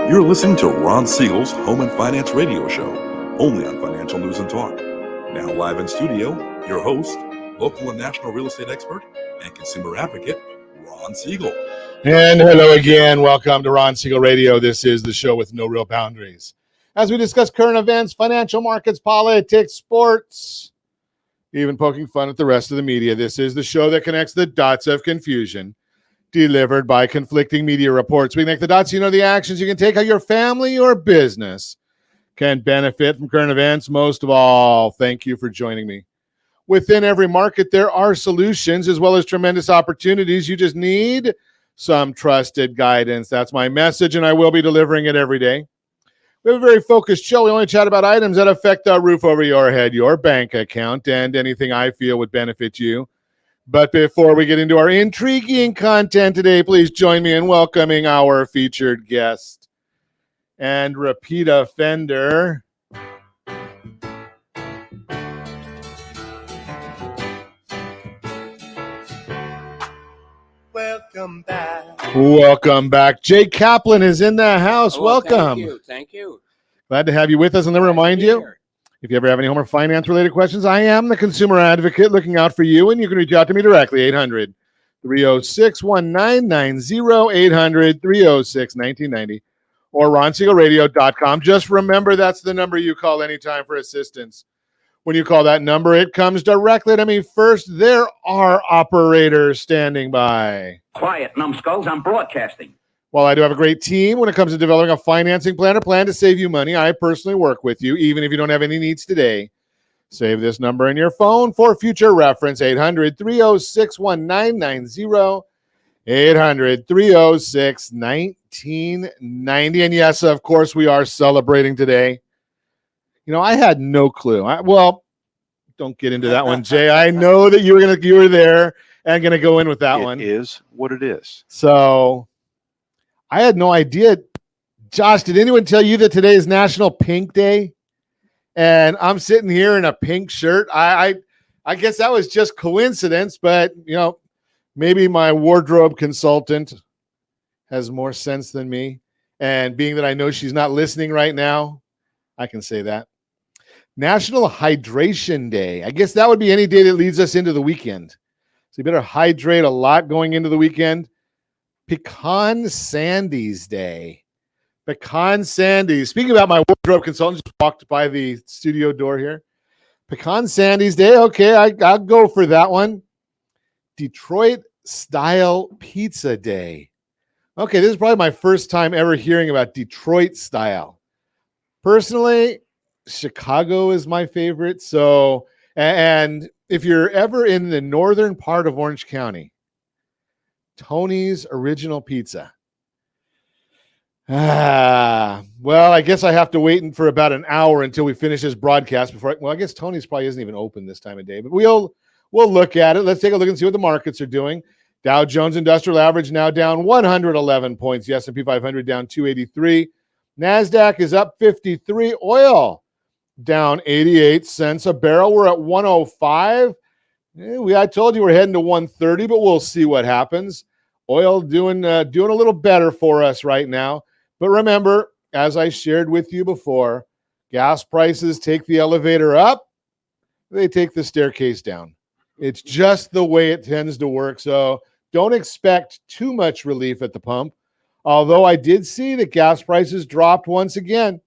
You're listening to Ron Siegel's Home and Finance Radio Show, only on Financial News and Talk. Now live in studio, your host, local and national real estate expert and consumer advocate, Ron Siegel. And hello again. Welcome to Ron Siegel Radio. This is the show with no real boundaries. As we discuss current events, financial markets, politics, sports, even poking fun at the rest of the media, this is the show that connects the dots of confusion delivered by conflicting media reports. We connect the dots, you know the actions you can take, how your family or business can benefit from current events. Most of all, thank you for joining me. Within every market, there are solutions as well as tremendous opportunities. You just need some trusted guidance. That's my message, and I will be delivering it every day. We have a very focused show. We only chat about items that affect the roof over your head, your bank account, and anything I feel would benefit you. But before we get into our intriguing content today, please join me in welcoming our featured guest and repeat offender, Welcome back. Welcome back. Jay Kaplan is in the house. Welcome. Thank you. Glad to have you with us. And let me remind you, if you ever have any home or finance-related questions, I am the consumer advocate looking out for you, and you can reach out to me directly, 800-306-1990, 800-306-1990, or ronsiegelradio.com. Just remember that's the number you call anytime for assistance. When you call that number, it comes directly to me first. There are operators standing by. Quiet, numbskulls, I'm broadcasting. While I do have a great team when it comes to developing a financing plan or plan to save you money, I personally work with you, even if you don't have any needs today. Save this number in your phone for future reference, 800-306-1990, 800-306-1990. And yes, of course, we are celebrating today. You know, I had no clue. Don't get into that one, Jay. I know that you were there and going to go in with that one. It is what it is. So I had no idea. Josh, did anyone tell you that today is National Pink Day? And I'm sitting here in a pink shirt. I guess that was just coincidence, but you know, maybe my wardrobe consultant has more sense than me. And being that I know she's not listening right now, I can say that. National Hydration Day. I guess that would be any day that leads us into the weekend. So you better hydrate a lot going into the weekend. Pecan Sandies Day. Pecan Sandies. Speaking about my wardrobe consultant, just walked by the studio door here. Pecan Sandies Day. Okay, I'll go for that one. Detroit Style Pizza Day. Okay, this is probably my first time ever hearing about Detroit style. Personally, Chicago is my favorite. So, and if you're ever in the northern part of Orange County, Tony's Original Pizza. Well, I guess I have to wait for about an hour until we finish this broadcast I guess Tony's probably isn't even open this time of day, but we'll look at it. Let's take a look and see what the markets are doing. Dow Jones Industrial Average now down 111 points. The S&P 500 down 283. NASDAQ is up 53. Oil down 88 cents a barrel. We're at 105. I told you we're heading to 130, but we'll see what happens. Oil doing a little better for us right now. But remember, as I shared with you before, gas prices take the elevator up, they take the staircase down. It's just the way it tends to work. So don't expect too much relief at the pump. Although I did see that gas prices dropped once again.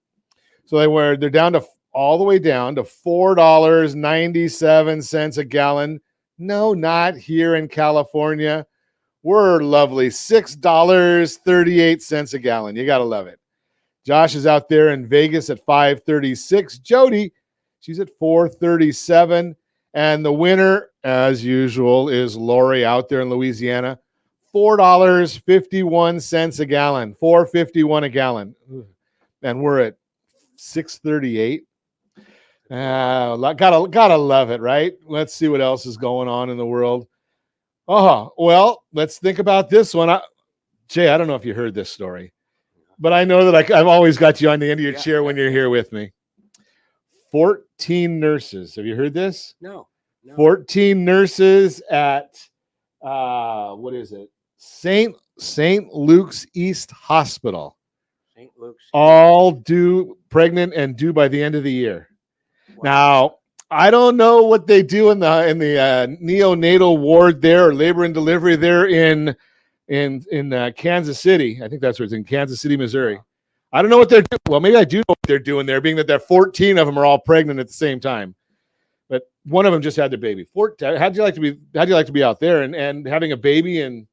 So they're down to all the way down to $4.97 a gallon. No, not here in California. We're lovely. $6.38 a gallon. You got to love it. Josh is out there in Vegas at $5.36. Jody, she's at $4.37. And the winner, as usual, is Lori out there in Louisiana. $4.51 a gallon. $4.51 a gallon. And we're at $6.38. Gotta love it, right? Let's see what else is going on in the world. Well, let's think about this one. Jay, I don't know if you heard this story, but I know that I've always got you on the end of your chair when you're here with me. 14 nurses. Have you heard this? No. 14 nurses at what is it? St. Luke's East Hospital. St. Luke's. all due pregnant and due by the end of the year. Wow. Now, I don't know what they do in the neonatal ward there, or labor and delivery there in Kansas City. I think that's where it's in Kansas City, Missouri. Wow. I don't know what they're doing. Well, maybe I do know what they're doing there, being that there 14 of them are all pregnant at the same time. But one of them just had their baby. How'd you like to be out there and having a baby, and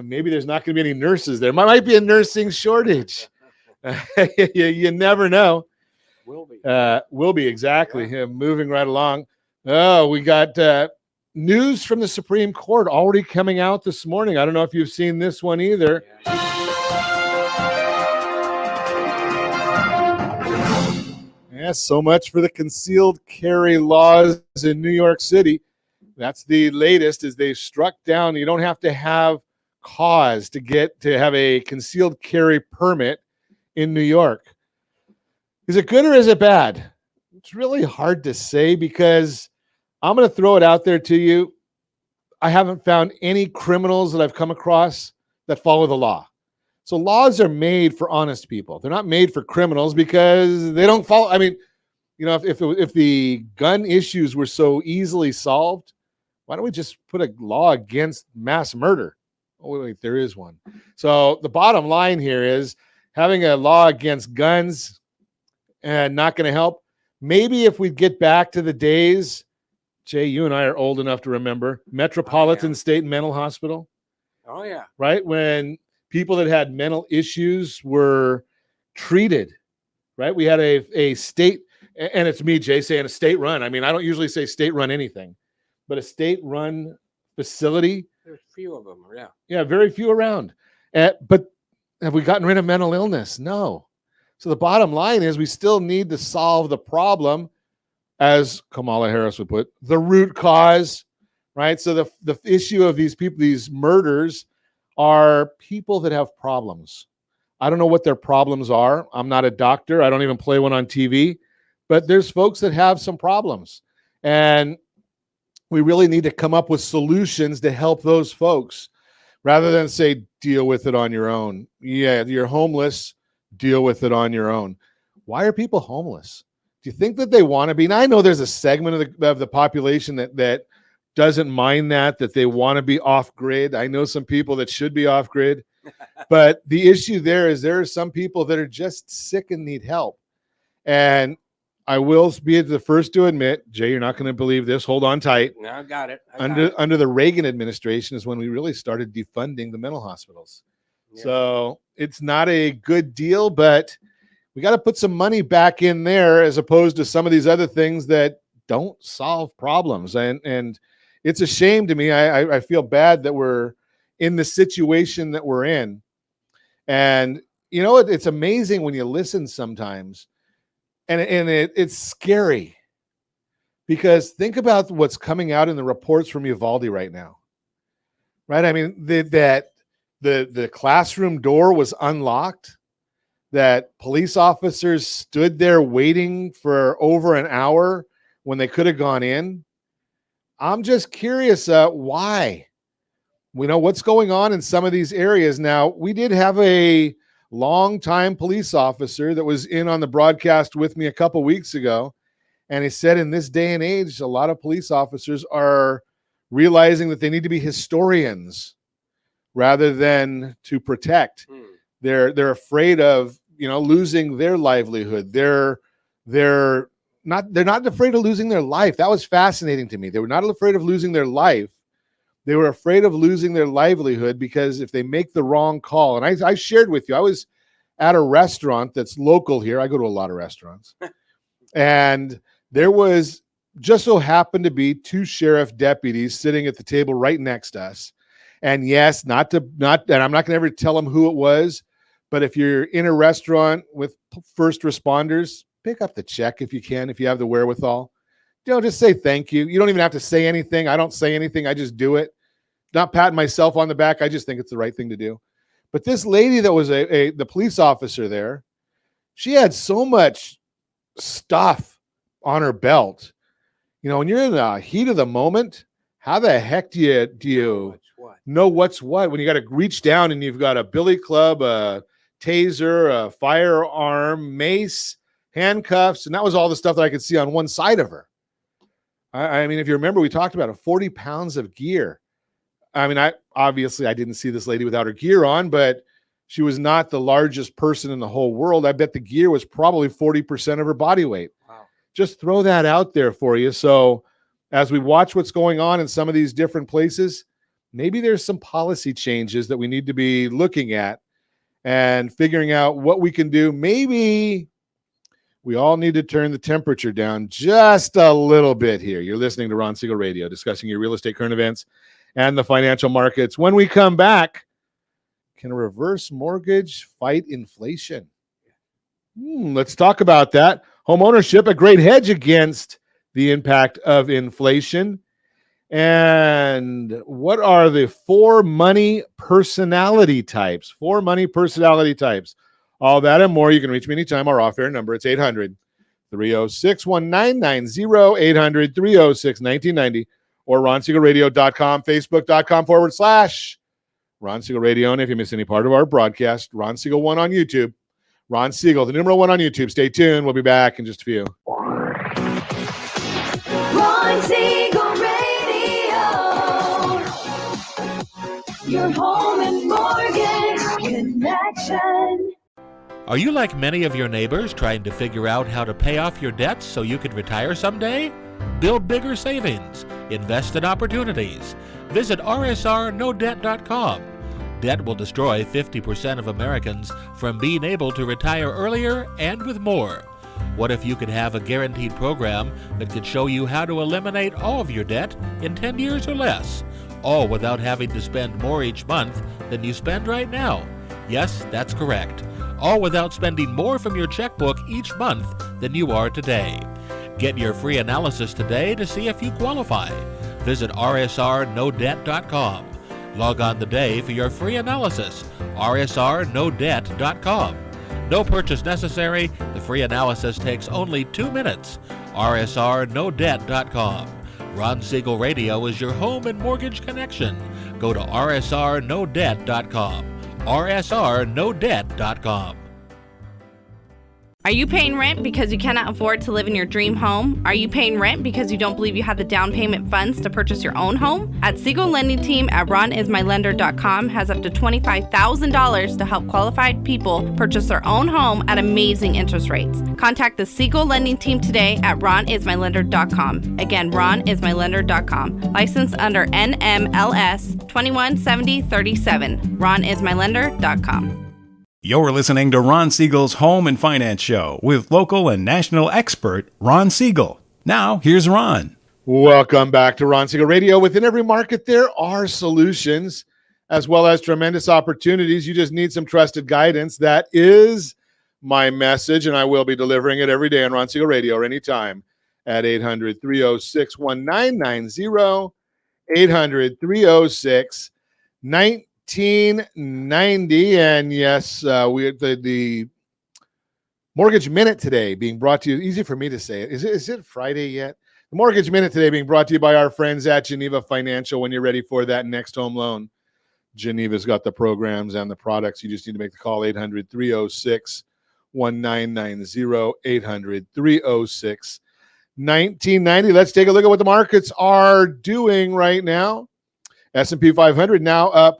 maybe there's not going to be any nurses there. Might be a nursing shortage. You never know. Will be exactly. Yeah. Moving right along. Oh, we got news from the Supreme Court already coming out this morning. I don't know if you've seen this one either. Yeah, so much for the concealed carry laws in New York City. That's the latest, is they struck down. You don't have to have cause to have a concealed carry permit in New York. Is it good or is it bad? It's really hard to say, because I'm going to throw it out there to you. I haven't found any criminals that I've come across that follow the law. So laws are made for honest people. They're not made for criminals, because they don't follow. I mean, if the gun issues were so easily solved, why don't we just put a law against mass murder? Oh, wait, there is one. So the bottom line here is having a law against guns and not going to help. Maybe if we get back to the days, Jay, you and I are old enough to remember Metropolitan State Mental Hospital. Oh, yeah. Right? When people that had mental issues were treated, right? We had a state, and it's me, Jay, saying a state run. I mean, I don't usually say state run anything, but a state run facility. There's few of them, yeah. Yeah, very few around. But have we gotten rid of mental illness? No. So the bottom line is we still need to solve the problem, as Kamala Harris would put, the root cause, right? So the issue of these people, these murders, are people that have problems. I don't know what their problems are. I'm not a doctor. I don't even play one on TV. But there's folks that have some problems. And we really need to come up with solutions to help those folks, rather than say, deal with it on your own. Yeah, you're homeless. Deal with it on your own. Why are people homeless? Do you think that they want to be? Now, I know there's a segment of the population that doesn't mind that they want to be off grid. I know some people that should be off grid, but the issue there are some people that are just sick and need help. And I will be the first to admit, Jay, you're not going to believe this. Hold on tight. No, I got it. Under the Reagan administration is when we really started defunding the mental hospitals. Yeah. So it's not a good deal, but we got to put some money back in there, as opposed to some of these other things that don't solve problems. And it's a shame to me. I feel bad that we're in the situation that we're in. And, it's amazing when you listen sometimes, and it's scary, because think about what's coming out in the reports from Uvalde right now, right? I mean, the classroom door was unlocked, that police officers stood there waiting for over an hour when they could have gone in. I'm just curious, why? We know what's going on in some of these areas. Now, we did have a longtime police officer that was in on the broadcast with me a couple weeks ago, and he said in this day and age, a lot of police officers are realizing that they need to be historians rather than to protect. They're afraid of, losing their livelihood. They're not afraid of losing their life. That was fascinating to me. They were not afraid of losing their life. They were afraid of losing their livelihood, because if they make the wrong call, and I shared with you, I was at a restaurant that's local here. I go to a lot of restaurants. And there was just so happened to be two sheriff deputies sitting at the table right next to us. And yes, and I'm not going to ever tell them who it was, but if you're in a restaurant with first responders, pick up the check if you can, if you have the wherewithal. Just say thank you. You don't even have to say anything. I don't say anything. I just do it. Not patting myself on the back. I just think it's the right thing to do. But this lady that was the police officer there, she had so much stuff on her belt. When you're in the heat of the moment, how the heck do you know what's what when you got to reach down and you've got a billy club, a taser, a firearm, mace, handcuffs, and that was all the stuff that I could see on one side of her. I mean, if you remember, we talked about it, 40 pounds of gear. I mean, I didn't see this lady without her gear on, but she was not the largest person in the whole world. I bet the gear was probably 40% of her body weight. Wow. Just throw that out there for you. So as we watch what's going on in some of these different places, maybe there's some policy changes that we need to be looking at and figuring out what we can do. Maybe we all need to turn the temperature down just a little bit here. You're listening to Ron Siegel Radio, discussing your real estate current events and the financial markets. When we come back, can a reverse mortgage fight inflation? Let's talk about that. Homeownership, a great hedge against the impact of inflation. And what are the 4 money personality types? 4 money personality types. All that and more. You can reach me anytime. Our off-air number, it's 800-306-1990, 800-306-1990, or ronsiegelradio.com, facebook.com/Ron Siegel Radio. And if you miss any part of our broadcast, Ron Siegel 1 on YouTube. Ron Siegel, the number 1 on YouTube. Stay tuned. We'll be back in just a few. Ron Siegel Radio, your home and mortgage connection. Are you like many of your neighbors trying to figure out how to pay off your debts so you could retire someday? Build bigger savings. Invest in opportunities. Visit rsrnodebt.com. Debt will destroy 50% of Americans from being able to retire earlier and with more. What if you could have a guaranteed program that could show you how to eliminate all of your debt in 10 years or less, all without having to spend more each month than you spend right now? Yes, that's correct. All without spending more from your checkbook each month than you are today. Get your free analysis today to see if you qualify. Visit rsrnodebt.com. Log on today for your free analysis, rsrnodebt.com. No purchase necessary. The free analysis takes only 2 minutes. rsrnodebt.com. Ron Siegel Radio is your home and mortgage connection. Go to rsrnodebt.com. rsrnodebt.com. Are you paying rent because you cannot afford to live in your dream home? Are you paying rent because you don't believe you have the down payment funds to purchase your own home? At Siegel Lending Team at ronismylender.com has up to $25,000 to help qualified people purchase their own home at amazing interest rates. Contact the Siegel Lending Team today at ronismylender.com. Again, ronismylender.com. Licensed under NMLS 217037. ronismylender.com. You're listening to Ron Siegel's Home and Finance Show with local and national expert Ron Siegel. Now, here's Ron. Welcome back to Ron Siegel Radio. Within every market, there are solutions as well as tremendous opportunities. You just need some trusted guidance. That is my message, and I will be delivering it every day on Ron Siegel Radio or anytime at 800-306-1990, 800-306-1990. 1990. And yes, we the Mortgage Minute today being brought to you. Easy for me to say it. Is it Friday yet? The Mortgage Minute today being brought to you by our friends at Geneva Financial. When you're ready for that next home loan, Geneva's got the programs and the products. You just need to make the call, 800-306-1990, 800-306-1990. Let's take a look at what the markets are doing right now. S&P 500 now up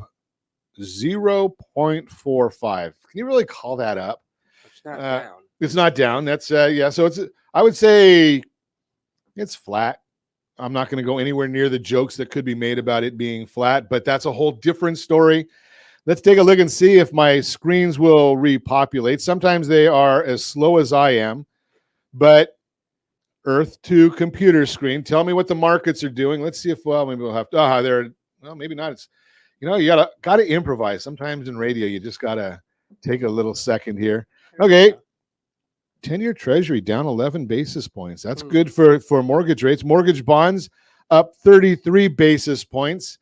0.45. Can you really call that up? It's not down. It's not down. That's yeah. So I would say it's flat. I'm not going to go anywhere near the jokes that could be made about it being flat, but that's a whole different story. Let's take a look and see if my screens will repopulate. Sometimes they are as slow as I am, but Earth to computer screen. Tell me what the markets are doing. Let's see if, maybe we'll have to, maybe not. It's, you gotta improvise. Sometimes in radio, you just gotta take a little second here. Okay. 10-year Treasury down 11 basis points. That's good for mortgage rates. Mortgage bonds up 33 basis points.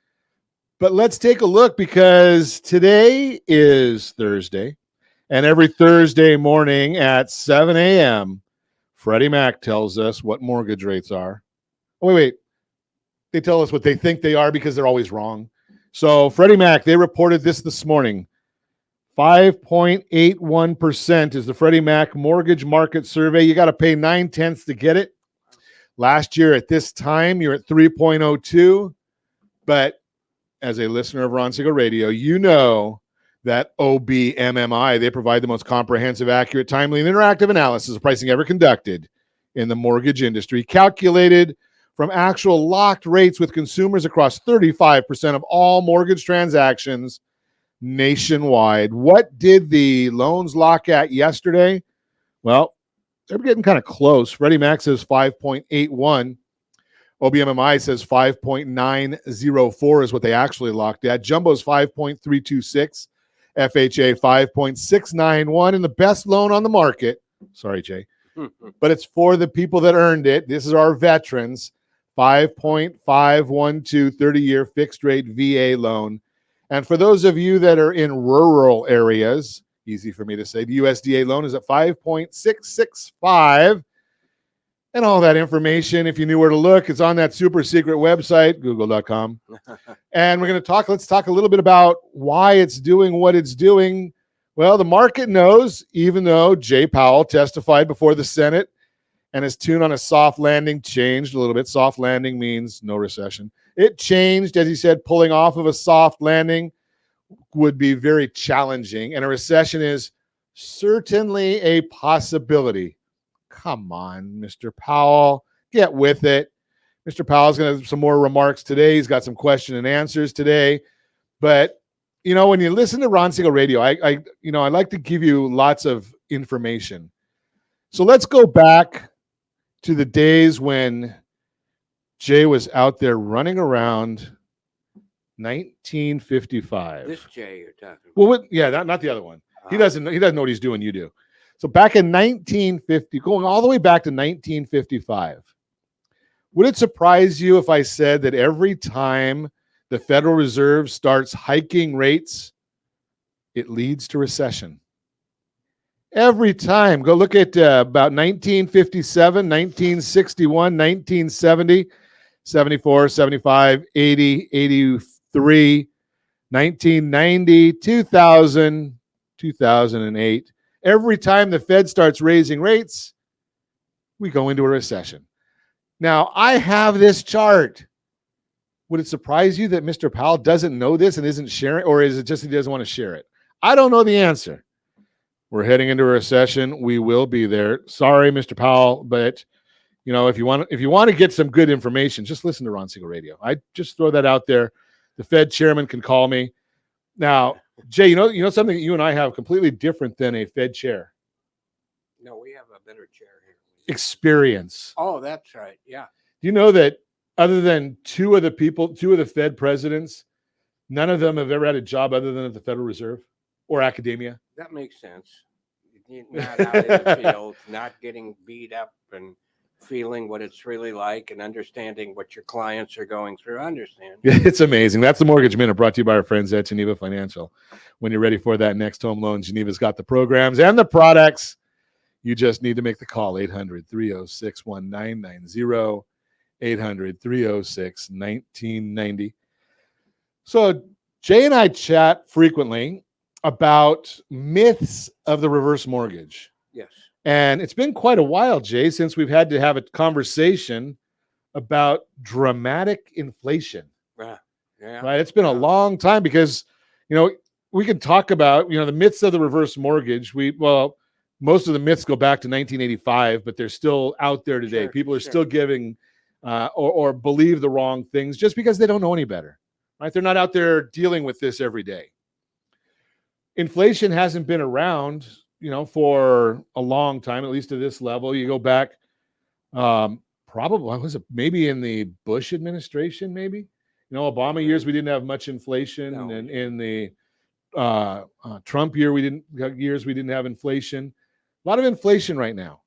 But let's take a look, because today is Thursday, and every Thursday morning at 7 a.m., Freddie Mac tells us what mortgage rates are. Oh, wait. They tell us what they think they are because they're always wrong. So Freddie Mac, they reported this morning. 5.81% is the Freddie Mac Mortgage Market Survey. You got to pay 9/10 to get it. Last year at this time, you're at 3.02. But as a listener of Ron Siegel Radio, you know that OBMMI, they provide the most comprehensive, accurate, timely, and interactive analysis of pricing ever conducted in the mortgage industry, calculated from actual locked rates with consumers across 35% of all mortgage transactions nationwide. What did the loans lock at yesterday? Well, they're getting kind of close. Freddie Mac says 5.81. OBMMI says 5.904 is what they actually locked at. Jumbo's 5.326. FHA 5.691. And the best loan on the market, sorry, Jay, but it's for the people that earned it. This is our veterans. 5.512 30-year fixed rate VA loan. And for those of you that are in rural areas, easy for me to say, the USDA loan is at 5.665. And all that information, if you knew where to look, is on that super secret website, google.com. And we're going to let's talk a little bit about why it's doing what it's doing. Well, the market knows, even though Jay Powell testified before the Senate and his tune on a soft landing changed a little bit. Soft landing means no recession. It changed, as he said, pulling off of a soft landing would be very challenging. And a recession is certainly a possibility. Come on, Mr. Powell, get with it. Mr. Powell's going to have some more remarks today. He's got some question and answers today. But, you know, when you listen to Ron Siegel Radio, I like to give you lots of information. So let's go back to the days when Jay was out there running around 1955. This Jay you're talking about. Well, not the other one. He doesn't know what he's doing. You do. So back in 1950, going all the way back to 1955, would it surprise you if I said that every time the Federal Reserve starts hiking rates, it leads to recession? Every time. Go look at about 1957, 1961, 1970, 74, 75, 80, 83, 1990, 2000, 2008. Every time the Fed starts raising rates, we go into a recession. Now, I have this chart. Would it surprise you that Mr. Powell doesn't know this and isn't sharing, or is it just he doesn't want to share it? I don't know the answer. We're heading into a recession. We will be there. Sorry, Mr. Powell, but you know, if you want to get some good information, just listen to Ron Siegel Radio. I just throw that out there. The Fed chairman can call me. Now, Jay, you know something that you and I have completely different than a Fed chair? No, we have a better chair here. Experience. Oh, that's right. Yeah. Do you know that other than two of the Fed presidents, none of them have ever had a job other than at the Federal Reserve or academia? That makes sense. Not out in the field, not getting beat up and feeling what it's really like and understanding what your clients are going through. I understand. It's amazing. That's the Mortgage Minute, brought to you by our friends at Geneva Financial. When you're ready for that next home loan, Geneva's got the programs and the products. You just need to make the call, 800-306-1990, 800-306-1990. So Jay and I chat frequently about myths of the reverse mortgage. Yes. And it's been quite a while, Jay, since we've had to have a conversation about dramatic inflation. Yeah. Right? It's been a long time because, you know, we can talk about, you know, the myths of the reverse mortgage. Most of the myths go back to 1985, but they're still out there today. People are still giving or believe the wrong things just because they don't know any better. Right? They're not out there dealing with this every day. Inflation hasn't been around, you know, for a long time, at least to this level. You go back, maybe in the Bush administration, maybe. You know, Obama years we didn't have much inflation, and in the Trump years we didn't have inflation. A lot of inflation right now,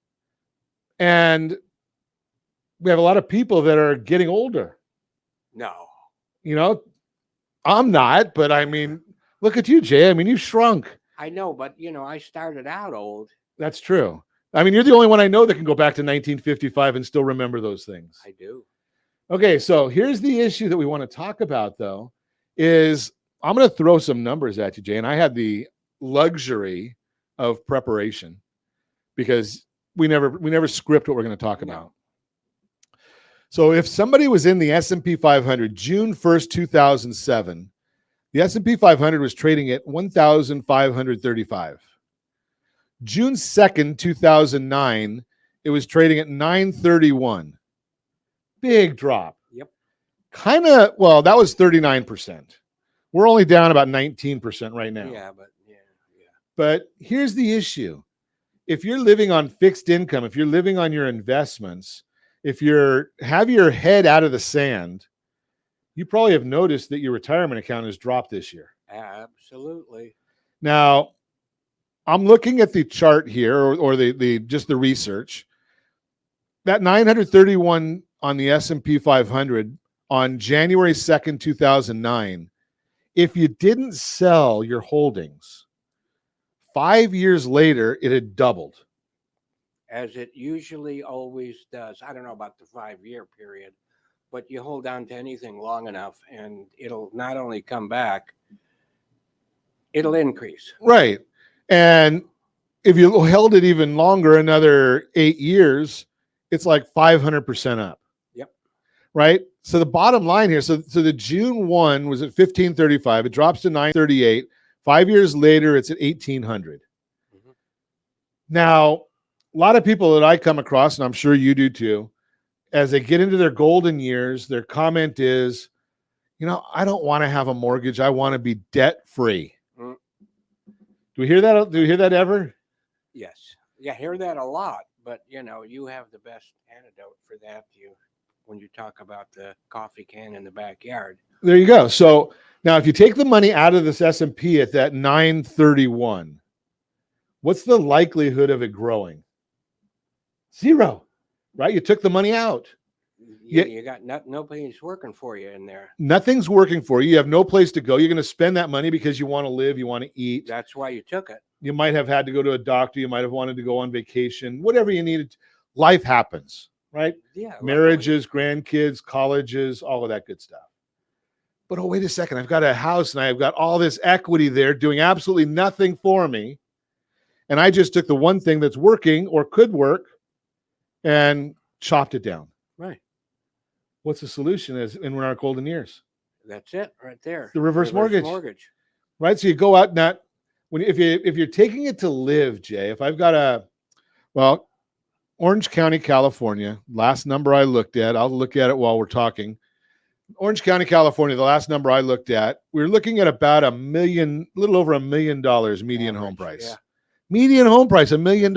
and we have a lot of people that are getting older. No, you know, I'm not, but I mean, look at you, Jay. I mean, you've shrunk. I know, but you know, I started out old. That's true. I mean, you're the only one I know that can go back to 1955 and still remember those things. I do. Okay, so here's the issue that we want to talk about, though, is I'm going to throw some numbers at you, Jay. And I had the luxury of preparation because we never script what we're going to talk about. So if somebody was in the S&P 500 June 1st, 2007, the S&P 500 was trading at 1,535. June 2nd, 2009, it was trading at 931. Big drop. Yep. Well, that was 39%. We're only down about 19% right now. Yeah. But here's the issue. If you're living on fixed income, if you're living on your investments, if have your head out of the sand, you probably have noticed that your retirement account has dropped this year. Absolutely. Now, I'm looking at the chart here or the just the research. That 931 on the S&P 500 on January 2nd, 2009, if you didn't sell your holdings, 5 years later, it had doubled. As it usually always does. I don't know about the 5-year period, but you hold on to anything long enough and it'll not only come back, it'll increase. Right. And if you held it even longer, another 8 years, it's like 500% up. Yep. Right. So the bottom line here, so the June 1 was at 1535. It drops to 938. 5 years later, it's at 1800. Mm-hmm. Now, a lot of people that I come across, and I'm sure you do too, as they get into their golden years, their comment is, I don't want to have a mortgage. I want to be debt free. Mm. Do we hear that? Do you hear that ever? Yes. Yeah, hear that a lot, but you have the best antidote for that when you talk about the coffee can in the backyard. There you go. So now if you take the money out of this S&P at that 931, what's the likelihood of it growing? 0, right? You took the money out. You got nobody's working for you in there. Nothing's working for you. You have no place to go. You're going to spend that money because you want to live, you want to eat. That's why you took it. You might have had to go to a doctor. You might have wanted to go on vacation, whatever you needed. Life happens, right? Yeah. Marriages, grandkids, colleges, all of that good stuff. But wait a second. I've got a house and I've got all this equity there doing absolutely nothing for me. And I just took the one thing that's working or could work and chopped it down. Right. What's the solution in our golden years? That's it right there. The reverse mortgage. Right. So you go out and if you're taking it to live, Jay, if I've got Orange County, California, last number I looked at, I'll look at it while we're talking. Orange County, California, the last number I looked at, we're looking at about a little over $1 million median home price. Yeah. Median home price, $1 million.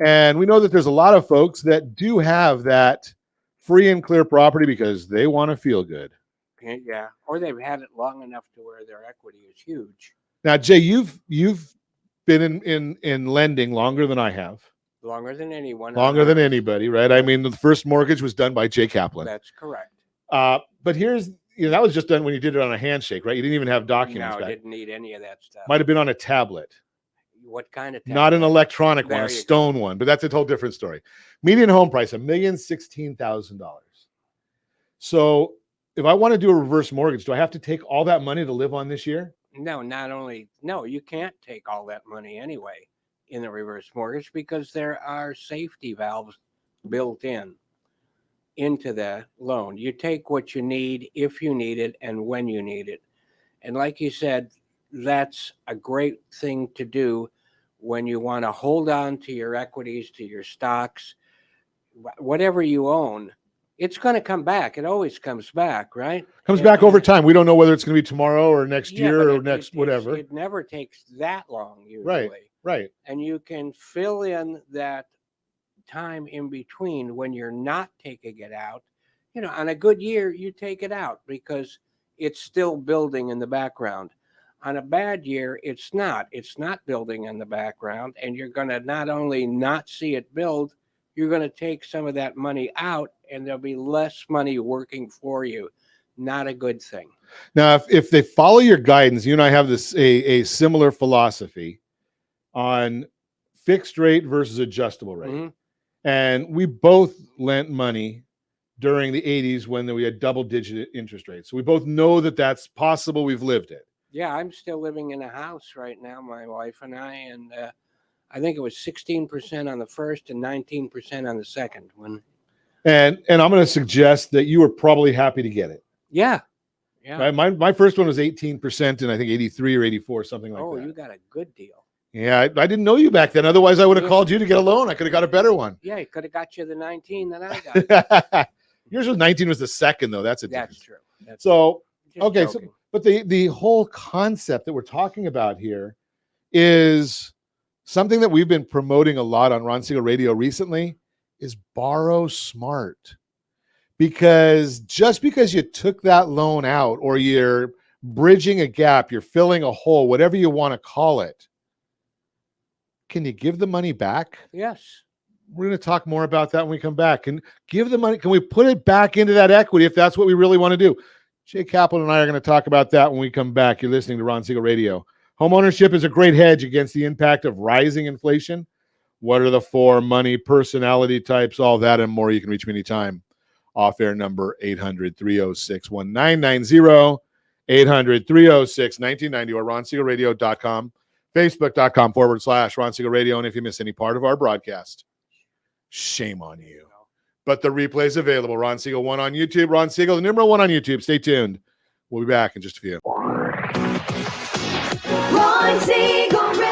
And we know that there's a lot of folks that do have that free and clear property because they want to feel good. Yeah. Or they've had it long enough to where their equity is huge. Now, Jay, you've been in lending longer than I have. Longer than anyone. Longer than anybody, right? I mean, the first mortgage was done by Jay Kaplan. That's correct. But here's, that was just done when you did it on a handshake, right? You didn't even have documents. No, didn't need any of that stuff. Might have been on a tablet. What kind of tablet? Not an electronic one, a stone one, but that's a whole different story. Median home price, $1,016,000. So if I want to do a reverse mortgage, do I have to take all that money to live on this year? No, you can't take all that money anyway in the reverse mortgage because there are safety valves built into the loan. You take what you need if you need it and when you need it. And like you said, that's a great thing to do when you want to hold on to your equities, to your stocks, whatever you own. It's going to come back. It always comes back, right? Comes back over time. We don't know whether it's going to be tomorrow or next year or whatever. It never takes that long usually. Right. And you can fill in that time in between when you're not taking it out. On a good year, you take it out because it's still building in the background. On a bad year, it's not building in the background. And you're going to not only not see it build, you're going to take some of that money out and there'll be less money working for you. Not a good thing. Now, if they follow your guidance, you and I have this a similar philosophy on fixed rate versus adjustable rate. Mm-hmm. And we both lent money during the 80s when we had double-digit interest rates. So we both know that that's possible. We've lived it. Yeah, I'm still living in a house right now, my wife and and I think it was 16% on the first and 19% on the second one. And I'm going to suggest that you were probably happy to get it. Yeah. Right? My first one was 18%, and I think 83 or 84, something like that. Oh, you got a good deal. Yeah, I didn't know you back then. Otherwise, I would have called you to get a loan. I could have got a better one. Yeah, he could have got you the 19 that I got. Yours was 19 was the second, though. That's true. So, okay. Joking. So, but the whole concept that we're talking about here is something that we've been promoting a lot on Ron Siegel Radio recently is borrow smart. Because just because you took that loan out or you're bridging a gap, you're filling a hole, whatever you want to call it, can you give the money back? Yes. We're going to talk more about that when we come back. Can give the money? Can we put it back into that equity if that's what we really want to do? Jay Kaplan and I are going to talk about that when we come back. You're listening to Ron Siegel Radio. Homeownership is a great hedge against the impact of rising inflation. What are the 4 money personality types? All that and more. You can reach me anytime. Off-air number 800-306-1990, 800-306-1990, or ronsiegelradio.com, facebook.com/Ron Siegel Radio. And if you miss any part of our broadcast, shame on you. But the replay is available. Ron Siegel 1 on YouTube. Ron Siegel, the number 1 on YouTube. Stay tuned. We'll be back in just a few. Ron Siegel Radio.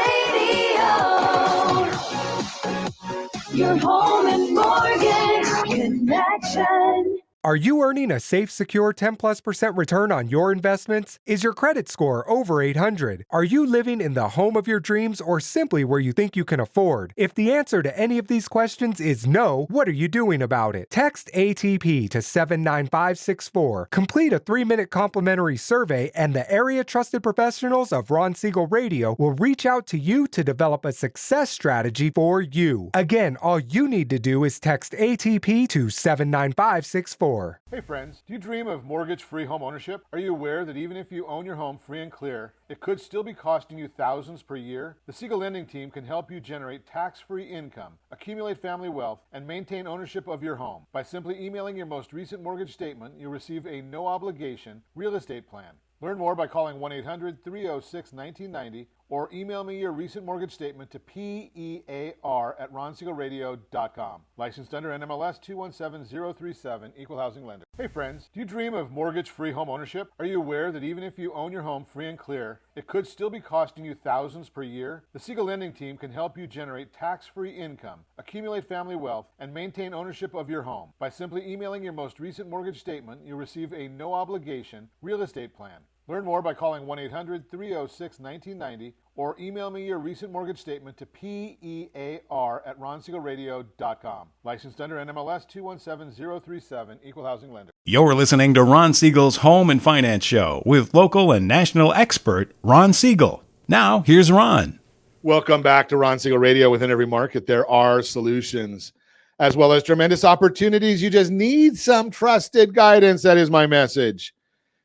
Your home and mortgage connection. Are you earning a safe, secure 10+% return on your investments? Is your credit score over 800? Are you living in the home of your dreams or simply where you think you can afford? If the answer to any of these questions is no, what are you doing about it? Text ATP to 79564. Complete a 3-minute complimentary survey and the area trusted professionals of Ron Siegel Radio will reach out to you to develop a success strategy for you. Again, all you need to do is text ATP to 79564. Hey friends, do you dream of mortgage-free home ownership? Are you aware that even if you own your home free and clear, it could still be costing you thousands per year? The Siegel Lending Team can help you generate tax-free income, accumulate family wealth, and maintain ownership of your home. By simply emailing your most recent mortgage statement, you'll receive a no-obligation real estate plan. Learn more by calling 1-800-306-1990 or email me your recent mortgage statement to PEAR@ronsiegelradio.com. Licensed under NMLS 217037, Equal Housing Lender. Hey friends, do you dream of mortgage-free home ownership? Are you aware that even if you own your home free and clear, it could still be costing you thousands per year? The Siegel Lending Team can help you generate tax-free income, accumulate family wealth, and maintain ownership of your home. By simply emailing your most recent mortgage statement, you'll receive a no-obligation real estate plan. Learn more by calling 1-800-306-1990 or email me your recent mortgage statement to PEAR@ronsiegelradio.com. Licensed under NMLS 217037, Equal Housing Lender. You're listening to Ron Siegel's Home and Finance Show with local and national expert Ron Siegel. Now, here's Ron. Welcome back to Ron Siegel Radio. Within every market, there are solutions as well as tremendous opportunities. You just need some trusted guidance. That is my message.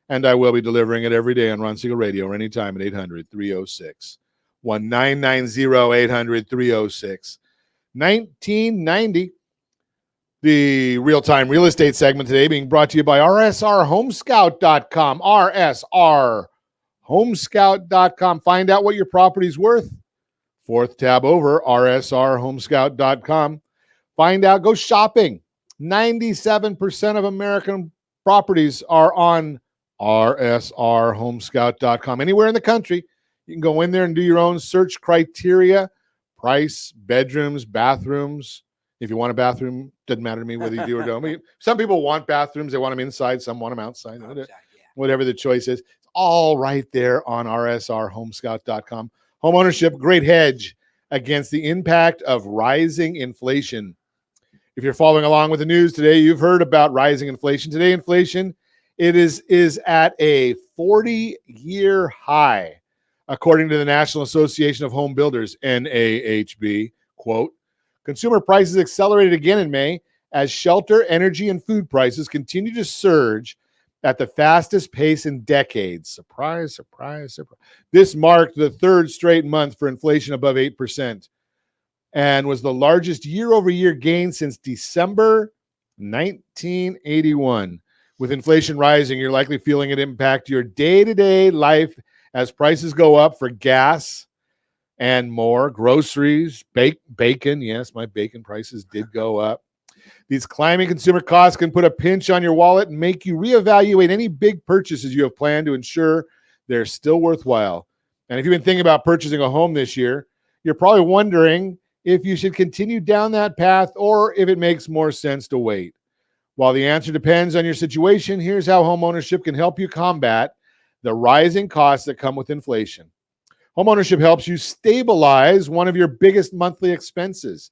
And I will be delivering it every day on Ron Siegel Radio or anytime at 800-306-1990, 800-306-1990. The real-time real estate segment today being brought to you by rsrhomescout.com, rsrhomescout.com. Find out what your property's worth. 4th tab over, rsrhomescout.com. Find out, go shopping. 97% of American properties are on rsrhomescout.com. Anywhere in the country, you can go in there and do your own search criteria, price, bedrooms, bathrooms. If you want a bathroom, doesn't matter to me whether you do or don't. I mean, some people want bathrooms. They want them inside. Some want them outside. Whatever the choice is. It's all right there on rsrhomescout.com. Homeownership, great hedge against the impact of rising inflation. If you're following along with the news today, you've heard about rising inflation. Today, inflation it is at a 40-year high, according to the National Association of Home Builders, NAHB. Quote, consumer prices accelerated again in May as shelter, energy, and food prices continue to surge at the fastest pace in decades. Surprise, surprise, surprise. This marked the 3rd straight month for inflation above 8% and was the largest year-over-year gain since December 1981. With inflation rising, you're likely feeling it impact your day-to-day life as prices go up for gas and more, groceries, bacon. Yes, my bacon prices did go up. These climbing consumer costs can put a pinch on your wallet and make you reevaluate any big purchases you have planned to ensure they're still worthwhile. And if you've been thinking about purchasing a home this year, you're probably wondering if you should continue down that path or if it makes more sense to wait. While the answer depends on your situation, here's how homeownership can help you combat the rising costs that come with inflation. Homeownership helps you stabilize one of your biggest monthly expenses.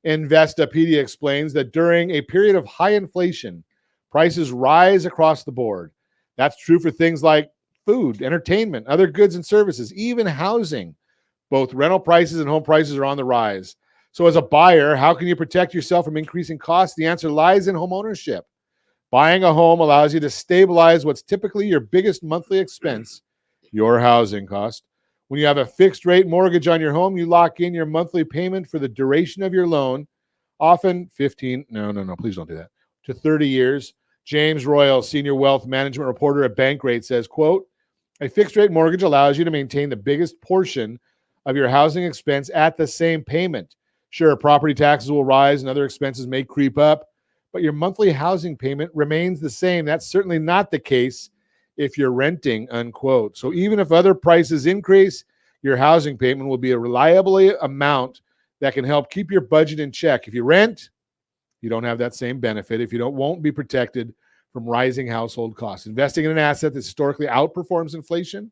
Investopedia explains that during a period of high inflation, prices rise across the board. That's true for things like food, entertainment, other goods and services, even housing. Both rental prices and home prices are on the rise. So as a buyer, how can you protect yourself from increasing costs? The answer lies in homeownership. Buying a home allows you to stabilize what's typically your biggest monthly expense, your housing cost. When you have a fixed rate mortgage on your home, you lock in your monthly payment for the duration of your loan, often 15, please don't do that, to 30 years. James Royal, Senior Wealth Management Reporter at Bankrate says, quote, a fixed rate mortgage allows you to maintain the biggest portion of your housing expense at the same payment. Sure, property taxes will rise and other expenses may creep up, but your monthly housing payment remains the same. That's certainly not the case if you're renting, unquote. So even if other prices increase, your housing payment will be a reliable amount that can help keep your budget in check. If you rent, you don't have that same benefit. If you don't, won't be protected from rising household costs. Investing in an asset that historically outperforms inflation,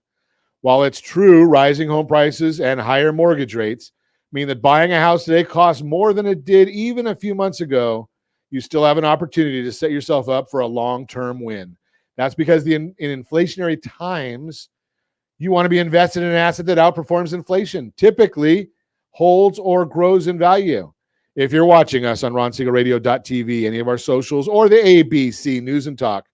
while it's true rising home prices and higher mortgage rates mean that buying a house today costs more than it did even a few months ago, you still have an opportunity to set yourself up for a long-term win. That's because in inflationary times, you want to be invested in an asset that outperforms inflation, typically holds or grows in value. If you're watching us on RonSiegelRadio.tv, any of our socials, or the ABC News and Talk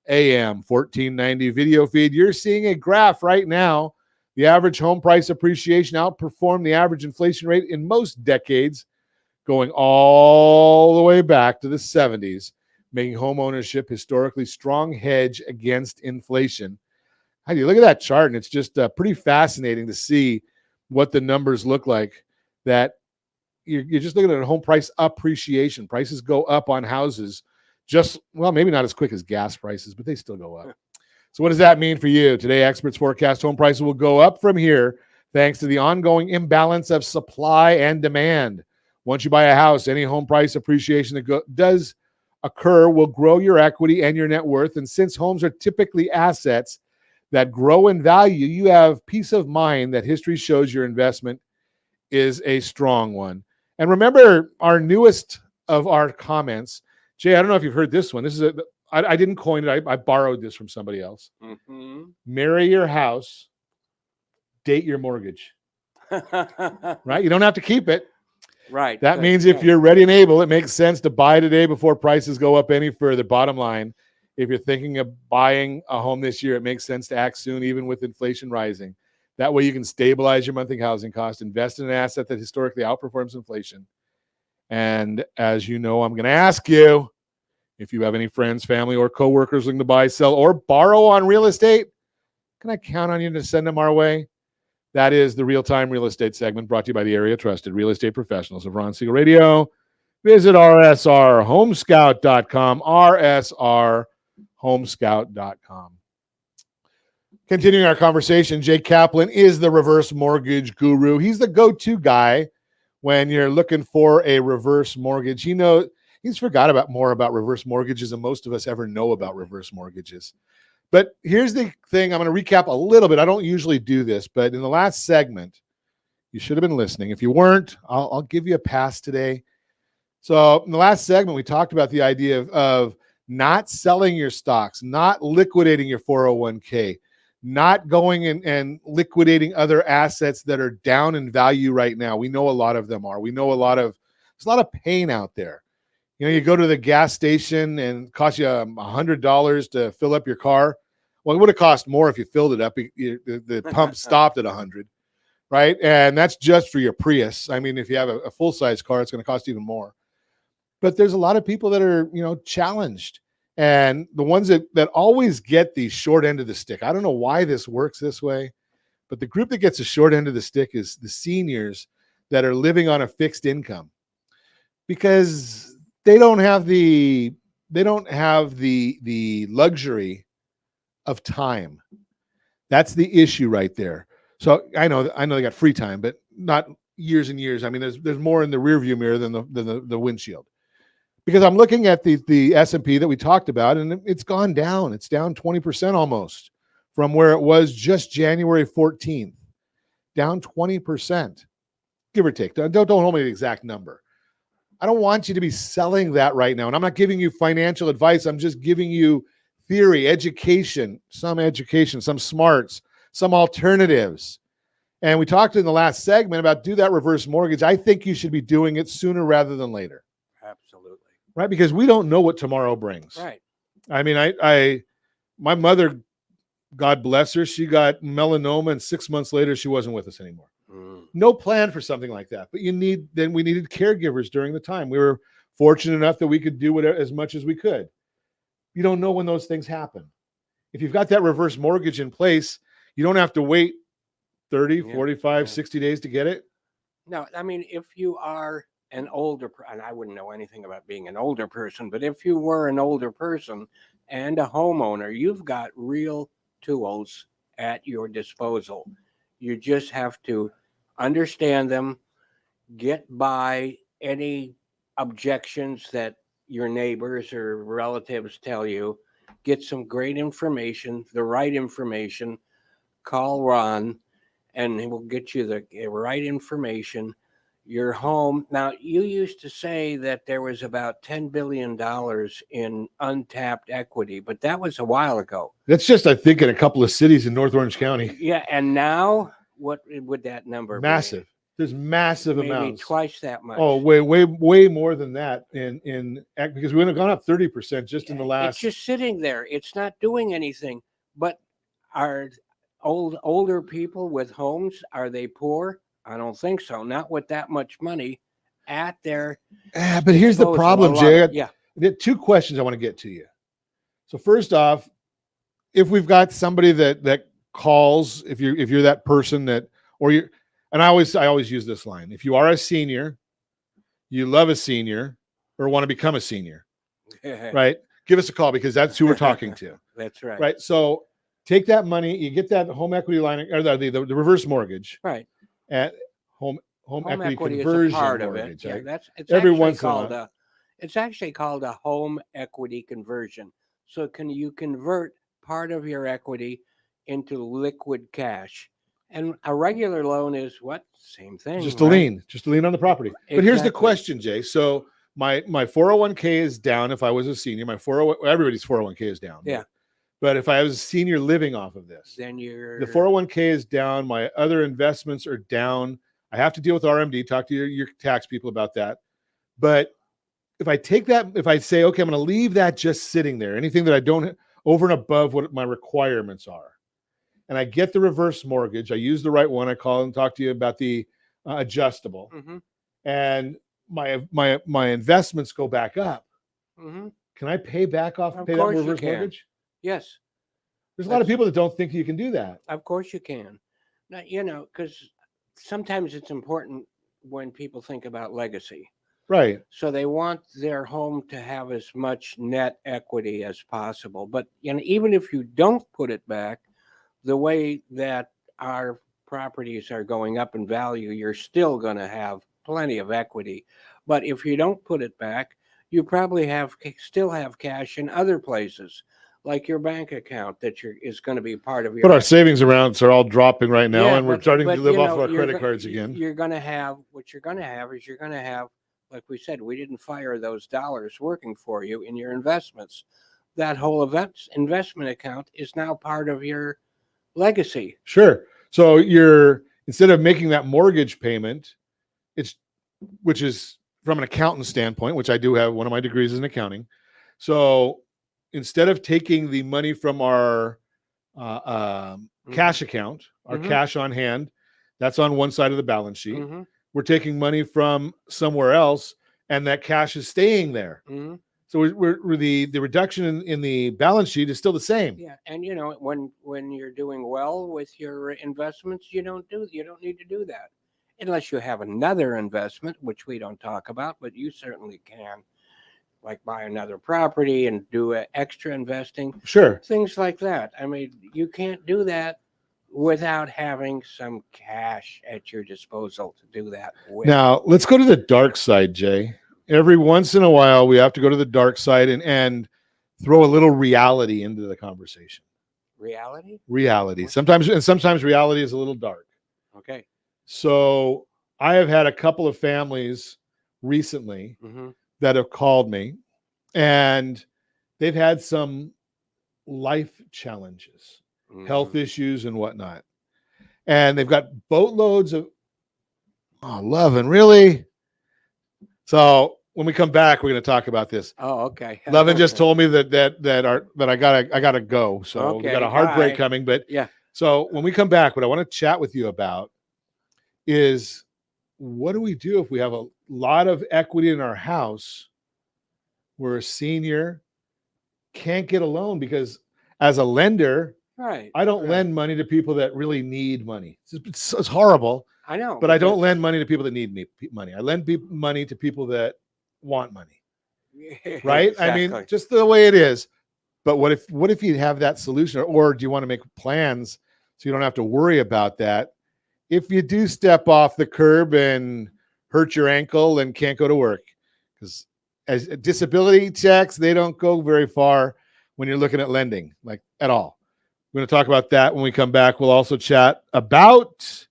AM 1490 video feed, you're seeing a graph right now. The average home price appreciation outperformed the average inflation rate in most decades, going all the way back to the 70s, making home ownership historically strong hedge against inflation. How do you look at that chart? And it's just pretty fascinating to see what the numbers look like. That you're just looking at a home price appreciation. Prices go up on houses maybe not as quick as gas prices, but they still go up. So what does that mean for you? Today, experts forecast home prices will go up from here thanks to the ongoing imbalance of supply and demand. Once you buy a house, any home price appreciation that does occur will grow your equity and your net worth. And since homes are typically assets that grow in value, you have peace of mind that history shows your investment is a strong one. And remember our newest of our comments. Jay, I don't know if you've heard this one. I didn't coin it. I borrowed this from somebody else. Mm-hmm. Marry your house, date your mortgage. Right? You don't have to keep it. Right. That means if you're ready and able, it makes sense to buy today before prices go up any further. Bottom line, if you're thinking of buying a home this year, it makes sense to act soon, even with inflation rising. That way you can stabilize your monthly housing cost, invest in an asset that historically outperforms inflation. And as you know, I'm going to ask you, if you have any friends, family, or coworkers looking to buy, sell, or borrow on real estate, can I count on you to send them our way? That is the Real-Time Real Estate segment brought to you by the area trusted real estate professionals of Ron Siegel Radio. Visit rsrhomescout.com, rsrhomescout.com. Continuing our conversation, Jay Kaplan is the reverse mortgage guru. He's the go-to guy when you're looking for a reverse mortgage. He's forgot more about reverse mortgages than most of us ever know about reverse mortgages. But here's the thing. I'm going to recap a little bit. I don't usually do this, but in the last segment, you should have been listening. If you weren't, I'll give you a pass today. So in the last segment, we talked about the idea of not selling your stocks, not liquidating your 401k, not going and liquidating other assets that are down in value right now. We know a lot of them are. We know there's a lot of pain out there. You go to the gas station and it costs you $100 to fill up your car. Well, it would have cost more if you filled it up. The pump stopped at 100, right? And that's just for your Prius. I mean, if you have a full-size car, it's going to cost even more. But there's a lot of people that are, challenged. And the ones that always get the short end of the stick. I don't know why this works this way. But the group that gets the short end of the stick is the seniors that are living on a fixed income, because they don't have the luxury of time. That's the issue right there. So I know they got free time, but not years and years. I mean, there's more in the rearview mirror than the windshield. Because I'm looking at the S&P that we talked about, and it's gone down. It's down 20% almost from where it was just January 14th. Down 20%, give or take. Don't hold me to the exact number. I don't want you to be selling that right now. And I'm not giving you financial advice. I'm just giving you theory, education, some smarts, some alternatives. And we talked in the last segment about do that reverse mortgage. I think you should be doing it sooner rather than later. Absolutely. Right? Because we don't know what tomorrow brings. Right. I mean, my mother, God bless her, she got melanoma, and 6 months later, she wasn't with us anymore. No plan for something like that. But we needed caregivers during the time. We were fortunate enough that we could do as much as we could. You don't know when those things happen. If you've got that reverse mortgage in place, you don't have to wait 30, 45, 60 days to get it. No, I mean, if you are an older, and I wouldn't know anything about being an older person, but if you were an older person and a homeowner, you've got real tools at your disposal. You just have to understand them, get by any objections that your neighbors or relatives tell you, get some great information, the right information, call Ron, and he will get you the right information. Your home. Now, you used to say that there was about $10 billion in untapped equity, but that was a while ago. That's just, I think, in a couple of cities in North Orange County. Yeah, and now what would that number massive. be? There's massive Maybe amounts. Twice that much. Oh, way more than that because we would have gone up 30% just in the last. It's just sitting there. It's not doing anything. But are older people with homes, are they poor? I don't think so. Not with that much money at their but here's the problem, Jay. Yeah. There are two questions I want to get to you. So first off, if we've got somebody that calls, if you're that person that, or you're, and I always use this line: if you are a senior, you love a senior, or want to become a senior, right? Give us a call, because that's who we're talking to. That's right. Right. So take that money, you get that home equity line, or the reverse mortgage, right? At home equity conversion is a part mortgage. of it. Yeah, right? it's Every actually once called in a while. it's actually called a home equity conversion. So you convert part of your equity into liquid cash, and a regular loan is what? Same thing. Just a lien on the property. Exactly. But here's the question, Jay. So my 401k is down. If I was a senior, everybody's 401k is down. Yeah. But if I was a senior living off of this, then the 401k is down. My other investments are down. I have to deal with RMD. Talk to your tax people about that. But if I take that, if I say, okay, I'm going to leave that just sitting there, anything that I don't over and above what my requirements are, and I get the reverse mortgage, I use the right one. I call and talk to you about the adjustable, and my investments go back up. Can I pay back off? Pay that reverse mortgage? Yes. There's a lot of people that don't think you can do that. Of course you can. Now, because sometimes it's important when people think about legacy. Right. So they want their home to have as much net equity as possible. But even if you don't put it back, the way that our properties are going up in value, you're still going to have plenty of equity. But if you don't put it back, you probably still have cash in other places, like your bank account is going to be part of your. But our savings amounts are all dropping right now, and we're starting to live off of our credit cards again. You're going to have like we said, we didn't fire those dollars working for you in your investments. That whole investment account is now part of your legacy. Sure. So instead of making that mortgage payment, which is from an accountant standpoint, which I do have, one of my degrees is in accounting. So instead of taking the money from our cash account, our cash on hand, that's on one side of the balance sheet. We're taking money from somewhere else, and that cash is staying there. So we're the reduction in the balance sheet is still the same. Yeah, and when you're doing well with your investments, you don't need to do that unless you have another investment, which we don't talk about, but you certainly can, like buy another property and do extra investing. Sure. Things like that. I mean, you can't do that without having some cash at your disposal to do that with. Now, let's go to the dark side, Jay. Every once in a while, we have to go to the dark side and throw a little reality into the conversation. Reality? Reality. Sometimes reality is a little dark. Okay. So I have had a couple of families recently that have called me, and they've had some life challenges, health issues and whatnot. And they've got boatloads of love, and really. So when we come back, we're going to talk about this. Oh, okay. Lovin just told me that I gotta go. So we got a heartbreak coming. But yeah. So when we come back, what I want to chat with you about is what do we do if we have a lot of equity in our house? We're a senior, can't get a loan because as a lender, I don't lend money to people that really need money. It's horrible. I know, but I don't lend money to people that need money. I lend money to people that want money. Right? Exactly. I mean, just the way it is. But what if you have that solution, or do you want to make plans so you don't have to worry about that? If you do step off the curb and hurt your ankle and can't go to work, because as disability checks, they don't go very far when you're looking at lending, like at all. We're going to talk about that when we come back. We'll also chat about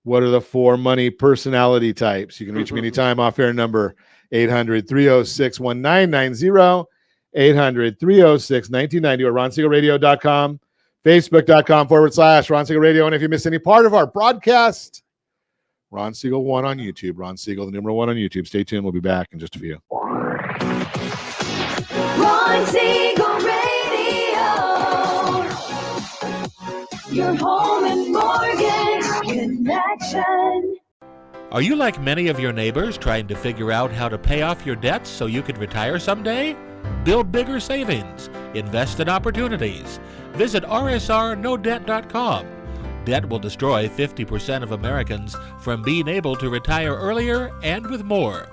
what are the 4 money personality types. You can reach me anytime. Off-air number 800-306-1990, 800-306-1990, or RonSiegelRadio.com, Facebook.com/Ron Siegel Radio. And if you miss any part of our broadcast, Ron Siegel 1 on YouTube. Ron Siegel, the number 1 on YouTube. Stay tuned. We'll be back in just a few. Ron Siegel Radio, your home and mortgage connection. Are you like many of your neighbors trying to figure out how to pay off your debts so you could retire someday? Build bigger savings. Invest in opportunities. Visit rsrnodebt.com. Debt will destroy 50% of Americans from being able to retire earlier and with more.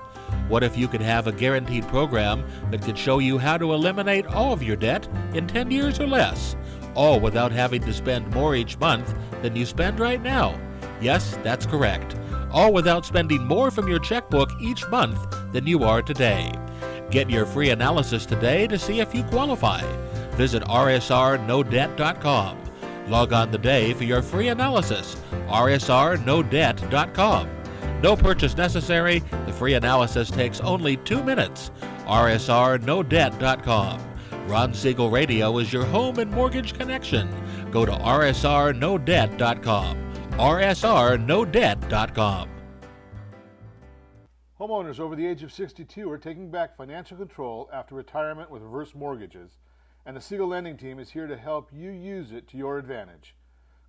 What if you could have a guaranteed program that could show you how to eliminate all of your debt in 10 years or less, all without having to spend more each month than you spend right now? Yes, that's correct. All without spending more from your checkbook each month than you are today. Get your free analysis today to see if you qualify. Visit rsrnodebt.com. Log on today for your free analysis, rsrnodebt.com. No purchase necessary. The free analysis takes only 2 minutes. rsrnodebt.com. Ron Siegel Radio is your home and mortgage connection. Go to rsrnodebt.com. rsrnodebt.com. Homeowners over the age of 62 are taking back financial control after retirement with reverse mortgages, and the Siegel Lending Team is here to help you use it to your advantage.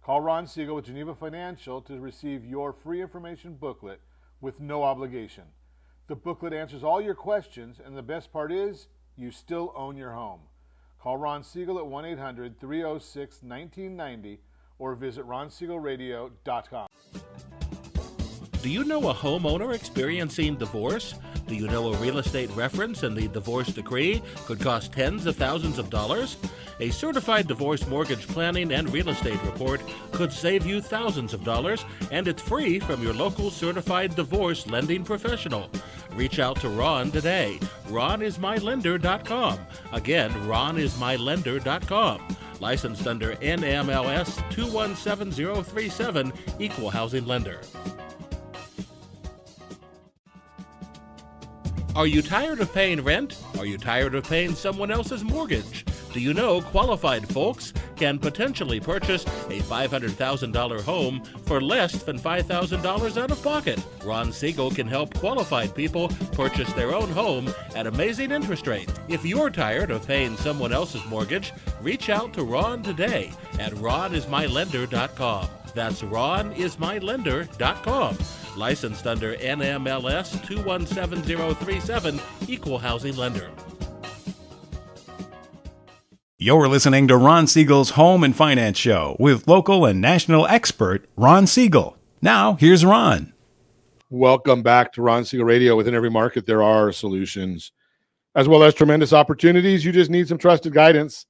Call Ron Siegel with Geneva Financial to receive your free information booklet with no obligation. The booklet answers all your questions, and the best part is, you still own your home. Call Ron Siegel at 1-800-306-1990 or visit ronsiegelradio.com. Do you know a homeowner experiencing divorce? Do you know a real estate reference and the divorce decree could cost tens of thousands of dollars? A certified divorce mortgage planning and real estate report could save you thousands of dollars, and it's free from your local certified divorce lending professional. Reach out to Ron today. RonIsMyLender.com. Again, RonIsMyLender.com. Licensed under NMLS 217037, Equal Housing Lender. Are you tired of paying rent? Are you tired of paying someone else's mortgage? Do you know qualified folks can potentially purchase a $500,000 home for less than $5,000 out of pocket? Ron Siegel can help qualified people purchase their own home at amazing interest rates. If you're tired of paying someone else's mortgage, reach out to Ron today at RonIsMyLender.com. That's RonIsMyLender.com. Licensed under NMLS 217037, Equal Housing Lender. You're listening to Ron Siegel's Home and Finance Show with local and national expert Ron Siegel. Now, here's Ron. Welcome back to Ron Siegel Radio. Within every market, there are solutions, as well as tremendous opportunities. You just need some trusted guidance.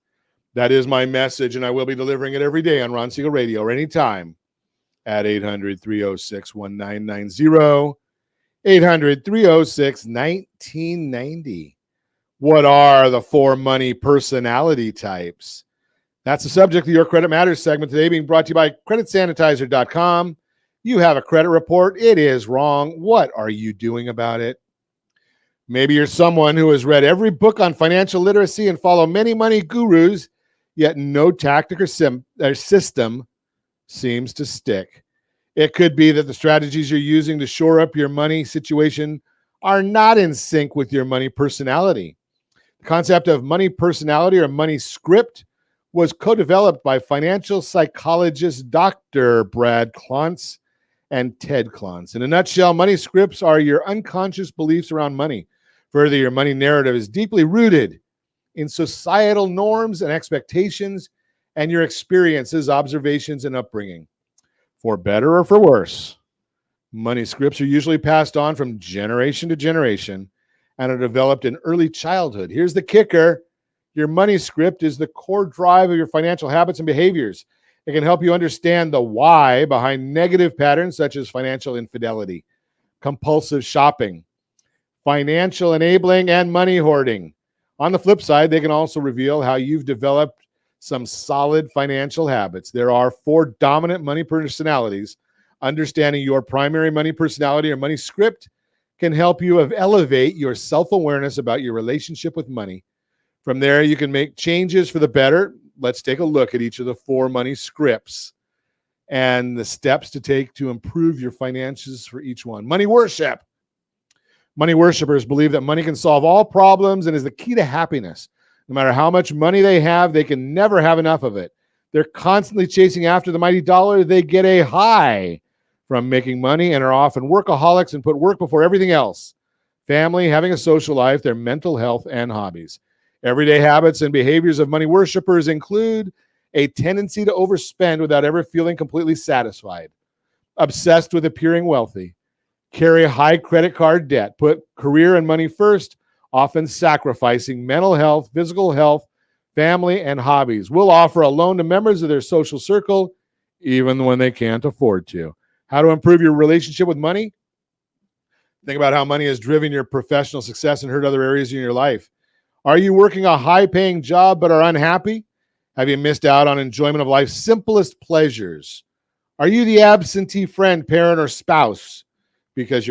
That is my message, and I will be delivering it every day on Ron Siegel Radio or anytime at 800-306-1990, 800-306-1990. What are the 4 money personality types? That's the subject of your Credit Matters segment today, being brought to you by CreditSanitizer.com. You have a credit report. It is wrong. What are you doing about it? Maybe you're someone who has read every book on financial literacy and follow many money gurus, yet no tactic or system seems to stick. It could be that the strategies you're using to shore up your money situation are not in sync with your money personality. The concept of money personality or money script was co-developed by financial psychologist Dr. Brad Klontz and Ted Klontz. In a nutshell, money scripts are your unconscious beliefs around money. Further, your money narrative is deeply rooted in societal norms and expectations and your experiences, observations, and upbringing. For better or for worse, money scripts are usually passed on from generation to generation and are developed in early childhood. Here's the kicker. Your money script is the core drive of your financial habits and behaviors. It can help you understand the why behind negative patterns such as financial infidelity, compulsive shopping, financial enabling, and money hoarding. On the flip side, they can also reveal how you've developed some solid financial habits. There are 4 dominant money personalities. Understanding your primary money personality or money script can help you elevate your self-awareness about your relationship with money. From there, you can make changes for the better. Let's take a look at each of the 4 money scripts and the steps to take to improve your finances for each one. Money worship. Money worshipers believe that money can solve all problems and is the key to happiness. No matter how much money they have, they can never have enough of it. They're constantly chasing after the mighty dollar. They get a high from making money and are often workaholics and put work before everything else. Family, having a social life, their mental health, and hobbies. Everyday habits and behaviors of money worshipers include a tendency to overspend without ever feeling completely satisfied, obsessed with appearing wealthy, carry high credit card debt, put career and money first, often sacrificing mental health, physical health, family, and hobbies. Will offer a loan to members of their social circle, even when they can't afford to. How to improve your relationship with money? Think about how money has driven your professional success and hurt other areas in your life. Are you working a high-paying job but are unhappy? Have you missed out on enjoyment of life's simplest pleasures? Are you the absentee friend, parent, or spouse because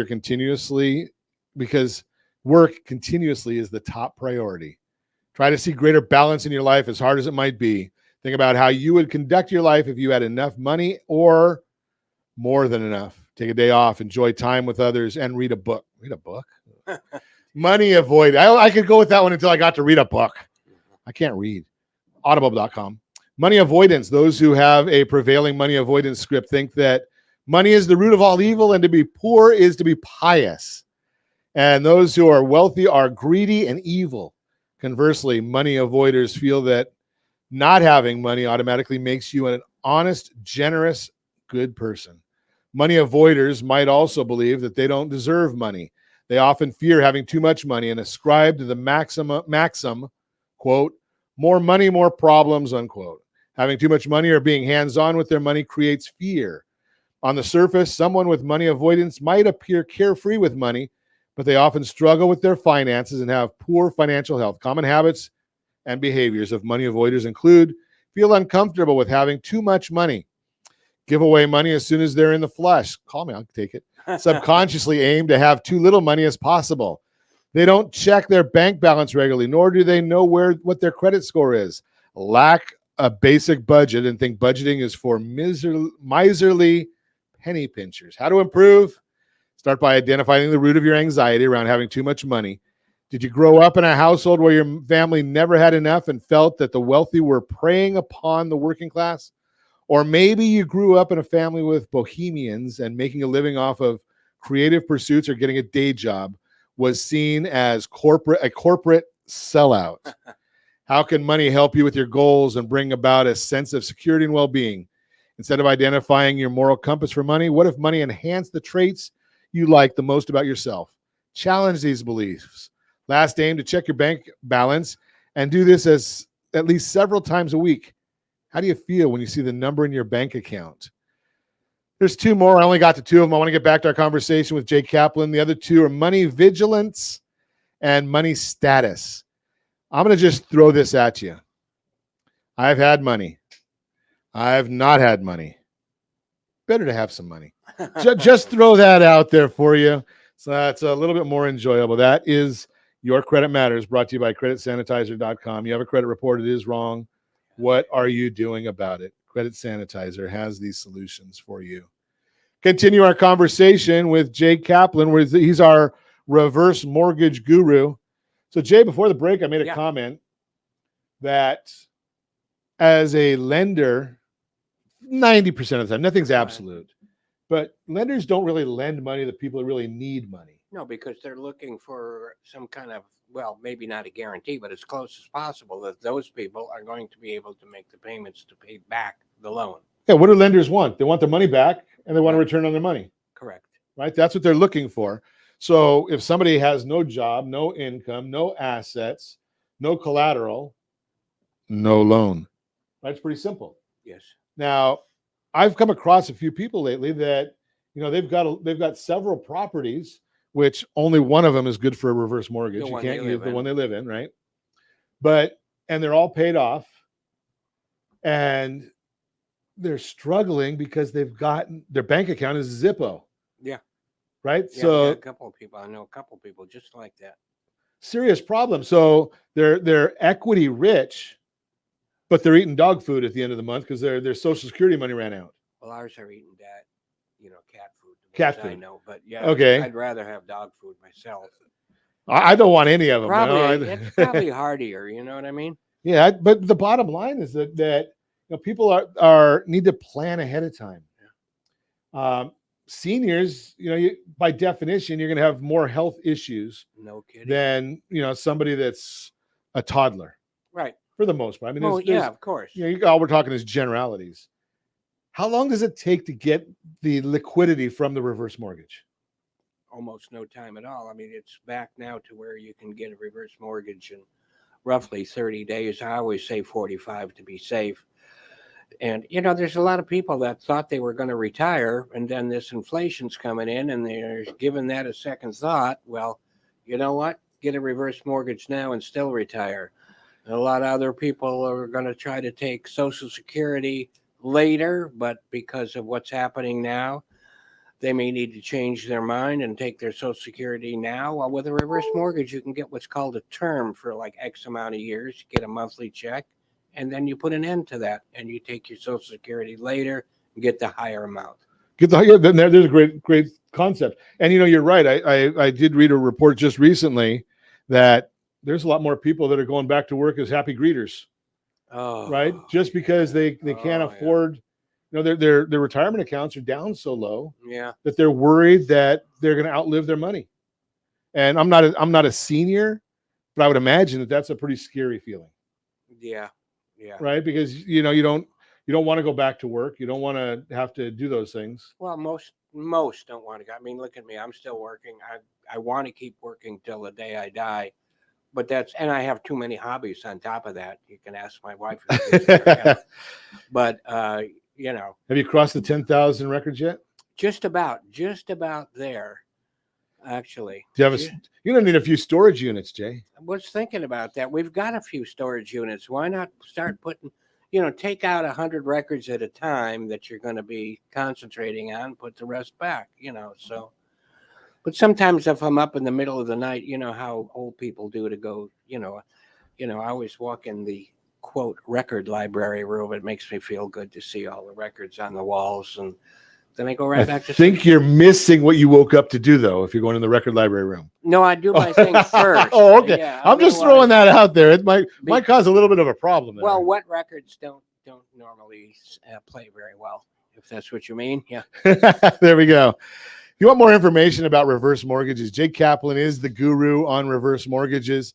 work continuously is the top priority? Try to see greater balance in your life, as hard as it might be. Think about how you would conduct your life if you had enough money or more than enough. Take a day off, enjoy time with others, and read a book. Read a book? Money avoid. I could go with that one until I got to read a book. I can't read. Audible.com. Money avoidance. Those who have a prevailing money avoidance script think that money is the root of all evil and to be poor is to be pious. And those who are wealthy are greedy and evil. Conversely, money avoiders feel that not having money automatically makes you an honest, generous, good person. Money avoiders might also believe that they don't deserve money. They often fear having too much money and ascribe to the maxim, quote, more money, more problems, unquote. Having too much money or being hands-on with their money creates fear. On the surface, someone with money avoidance might appear carefree with money, but they often struggle with their finances and have poor financial health. Common habits and behaviors of money avoiders include feel uncomfortable with having too much money, give away money as soon as they're in the flesh. Call me, I'll take it. Subconsciously aim to have too little money as possible. They don't check their bank balance regularly, nor do they know what their credit score is. Lack a basic budget and think budgeting is for miserly penny pinchers. How to improve? Start by identifying the root of your anxiety around having too much money. Did you grow up in a household where your family never had enough and felt that the wealthy were preying upon the working class? Or maybe you grew up in a family with bohemians and making a living off of creative pursuits or getting a day job was seen as a corporate sellout. How can money help you with your goals and bring about a sense of security and well-being? Instead of identifying your moral compass for money, what if money enhanced the traits you like the most about yourself? Challenge these beliefs. Last aim to check your bank balance and do this as at least several times a week. How do you feel when you see the number in your bank account? There's two more. I only got to two of them. I want to get back to our conversation with Jay Kaplan. The other two are money vigilance and money status. I'm going to just throw this at you. I've had money. I've not had money. Better to have some money. Just throw that out there for you. So that's a little bit more enjoyable. That is Your Credit Matters, brought to you by creditsanitizer.com. You have a credit report. It is wrong. What are you doing about it? Credit Sanitizer has these solutions for you. Continue our conversation with Jay Kaplan, where he's our reverse mortgage guru. So, Jay, before the break, I made a comment that as a lender, 90% of the time, nothing's absolute, but lenders don't really lend money to people that really need money. No, because they're looking for some kind of, well, maybe not a guarantee, but as close as possible that those people are going to be able to make the payments to pay back the loan. Yeah, what do lenders want? They want their money back and they want a return on their money. Correct. Right? That's what they're looking for. So if somebody has no job, no income, no assets, no collateral, no loan. Right? It's pretty simple. Yes. Now, I've come across a few people lately that, they've got several properties, which only one of them is good for a reverse mortgage. You can't use the one they live in, right? And they're all paid off, and they're struggling because they've gotten their bank account is Zippo. Yeah. Right. Yeah, So a couple of people, I know a couple of people just like that. Serious problem. So they're equity rich, but they're eating dog food at the end of the month because their Social Security money ran out. Well, ours are eating that, cat food. Cat food. I know, but yeah. Okay. I'd rather have dog food myself. I don't want any of them. Probably, it's probably hardier. You know what I mean? Yeah, but the bottom line is that people are need to plan ahead of time. Seniors, by definition, you're going to have more health issues. No kidding. Than somebody that's a toddler. Right. For the most part. I mean, of course. All we're talking is generalities. How long does it take to get the liquidity from the reverse mortgage? Almost no time at all. I mean, it's back now to where you can get a reverse mortgage in roughly 30 days. I always say 45 to be safe. And, there's a lot of people that thought they were going to retire, and then this inflation's coming in, and they're giving that a second thought. Well, you know what? Get a reverse mortgage now and still retire. And a lot of other people are going to try to take Social Security later, but because of what's happening now, they may need to change their mind and take their Social Security now. Well, with a reverse mortgage, you can get what's called a term for like X amount of years. You get a monthly check, and then you put an end to that, and you take your Social Security later and get the higher amount. There's a great concept. And, you're right. I did read a report just recently that there's a lot more people that are going back to work as happy greeters. Oh, right. Just because they can't afford, their retirement accounts are down so low that they're worried that they're going to outlive their money. And I'm not a senior, but I would imagine that's a pretty scary feeling. Yeah. Yeah. Right. Because, you don't want to go back to work. You don't want to have to do those things. Well, most don't want to. I mean, look at me. I'm still working. I want to keep working till the day I die. But and I have too many hobbies on top of that. You can ask my wife. But, have you crossed the 10,000 records yet? Just about there, actually. Do you don't need a few storage units, Jay. I was thinking about that. We've got a few storage units. Why not start putting, take out 100 records at a time that you're going to be concentrating on, put the rest back, so. But sometimes if I'm up in the middle of the night, how old people do to go, I always walk in the quote record library room. It makes me feel good to see all the records on the walls, and then I go right back to sleep. I think you're missing what you woke up to do, though, if you're going in the record library room. No, I do my things first. Oh, okay. Yeah, I'm just throwing that out there. It might cause a little bit of a problem there. Well, wet records don't normally play very well, if that's what you mean. Yeah. There we go. If you want more information about reverse mortgages, Jay Kaplan is the guru on reverse mortgages.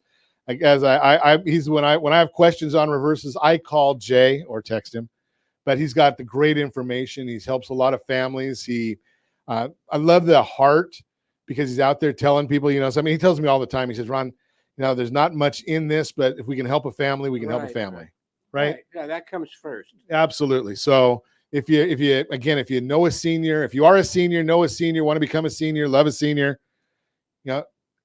He's when I have questions on reverses, I call Jay or text him. But he's got the great information. He helps a lot of families. I love the heart because he's out there telling people, he tells me all the time. He says, Ron, there's not much in this, but if we can help a family, we can help a family. Right? Yeah, that comes first. Absolutely. So if you know a senior, if you are a senior, know a senior, want to become a senior, love a senior,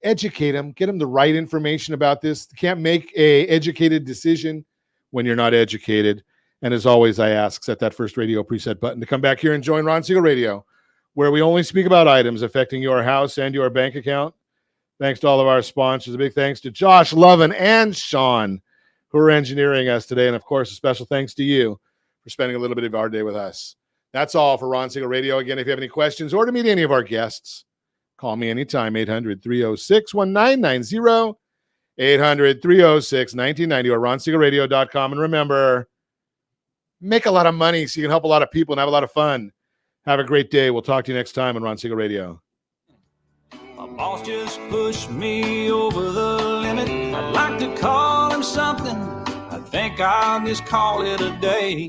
educate them, get them the right information about this. You can't make a educated decision when you're not educated. And as always, I ask, set that first radio preset button to come back here and join Ron Siegel Radio, where we only speak about items affecting your house and your bank account. Thanks to all of our sponsors. A big thanks to Josh, Lovin, and Sean, who are engineering us today. And, of course, a special thanks to you for spending a little bit of our day with us. That's all for Ron Siegel Radio. Again, if you have any questions or to meet any of our guests, call me anytime, 800-306-1990, 800-306-1990, or ronsiegelradio.com. And remember, make a lot of money so you can help a lot of people and have a lot of fun. Have a great day. We'll talk to you next time on Ron Siegel Radio. My boss just pushed me over the limit. I'd like to call him something. I think I'll just call it a day.